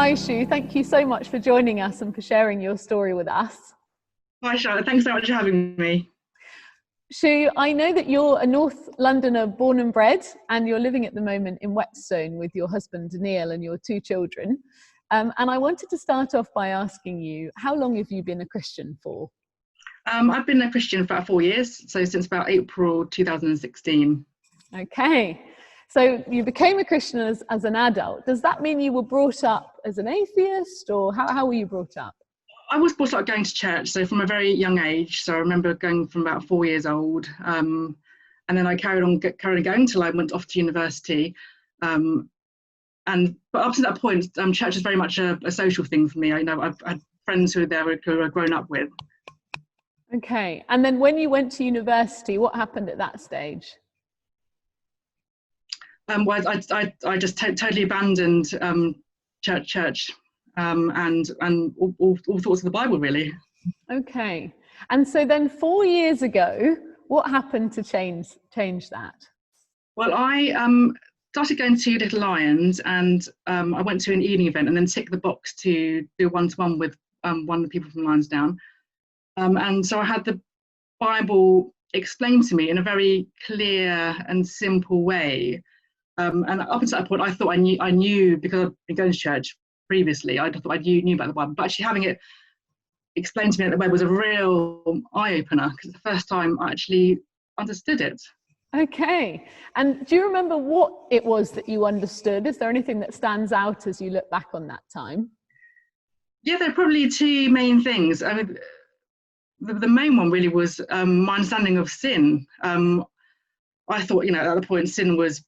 Hi, Shu. Thank you so much for joining us and for sharing your story with us. Hi, Charlotte. Thanks so much for having me. Shu, I know that you're a North Londoner born and bred, and you're living at the moment in Whetstone with your husband, Neil, and your two children. And I wanted to start off by asking you, how long have you been a Christian for? I've been a Christian for about 4 years, so since about April 2016. Okay. So you became a Christian as an adult. Does that mean you were brought up as an atheist, or how were you brought up? I was brought up going to church, so from a very young age. So I remember going from about 4 years old, and then I carried on going till I went off to university. But up to that point, church is very much a social thing for me. I know I've had friends who are there who I've grown up with. Okay. And then when you went to university, what happened at that stage? Well, I just totally abandoned church and all thoughts of the Bible, really. Okay. And so then 4 years ago, what happened to change that? Well, I started going to Little Lions, and I went to an evening event and then ticked the box to do a one-to-one with one of the people from Lansdowne. And so I had the Bible explained to me in a very clear and simple way. And up until that point, I thought I knew because I'd been going to church previously. I thought I knew about the Bible, but actually having it explained to me at the web was a real eye-opener, because the first time I actually understood it. Okay. And do you remember what it was that you understood? Is there anything that stands out as you look back on that time? Yeah, there are probably two main things. I mean, the main one really was my understanding of sin. I thought, at the point, sin was,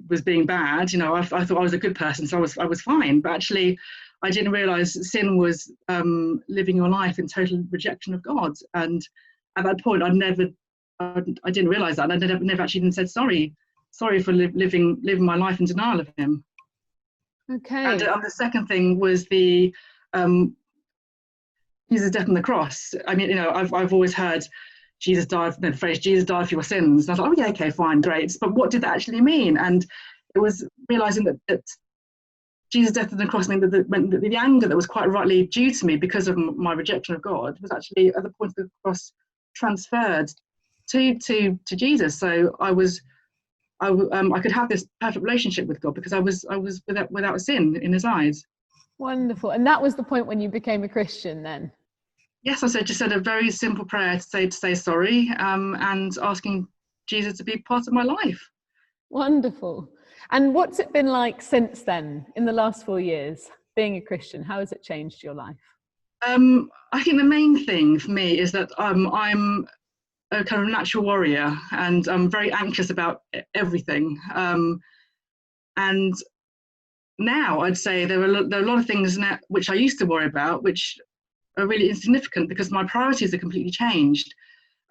was being bad. I thought I was a good person, so I was fine. But actually, I didn't realise sin was living your life in total rejection of God. And at that point, I didn't realise that. And I never actually even said sorry for living my life in denial of Him. Okay. And the second thing was the Jesus' death on the cross. I mean, I've always heard the phrase "Jesus died for your sins." And I thought, oh yeah, okay, fine, great. But what did that actually mean? And it was realizing that Jesus' death on the cross meant that the anger that was quite rightly due to me because of my rejection of God was actually at the point of the cross transferred to Jesus. So I could have this perfect relationship with God because I was without sin in His eyes. Wonderful. And that was the point when you became a Christian then? Yes, I just said a very simple prayer to say sorry, and asking Jesus to be part of my life. Wonderful. And what's it been like since then, in the last 4 years, being a Christian? How has it changed your life? I think the main thing for me is that I'm a kind of natural warrior, and I'm very anxious about everything. And now I'd say there are a lot of things now which I used to worry about, which are really insignificant because my priorities are completely changed.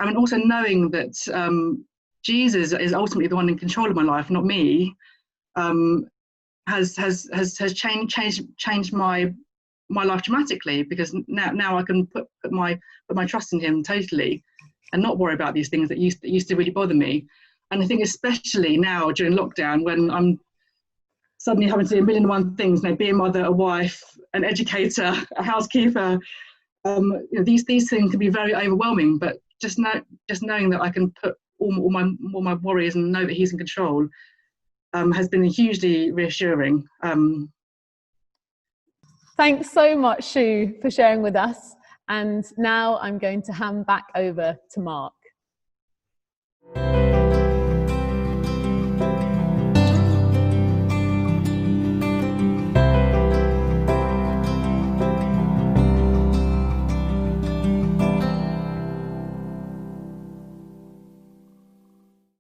I mean, also knowing that Jesus is ultimately the one in control of my life, not me, has changed my life dramatically, because now I can put my trust in Him totally, and not worry about these things that used to really bother me. And I think especially now during lockdown, when I'm suddenly having to do a million and one things, be a mother, a wife, an educator, a housekeeper. These things can be very overwhelming, but just knowing that I can put all my worries and know that He's in control has been hugely reassuring. Thanks so much, Shu, for sharing with us. And now I'm going to hand back over to Mark.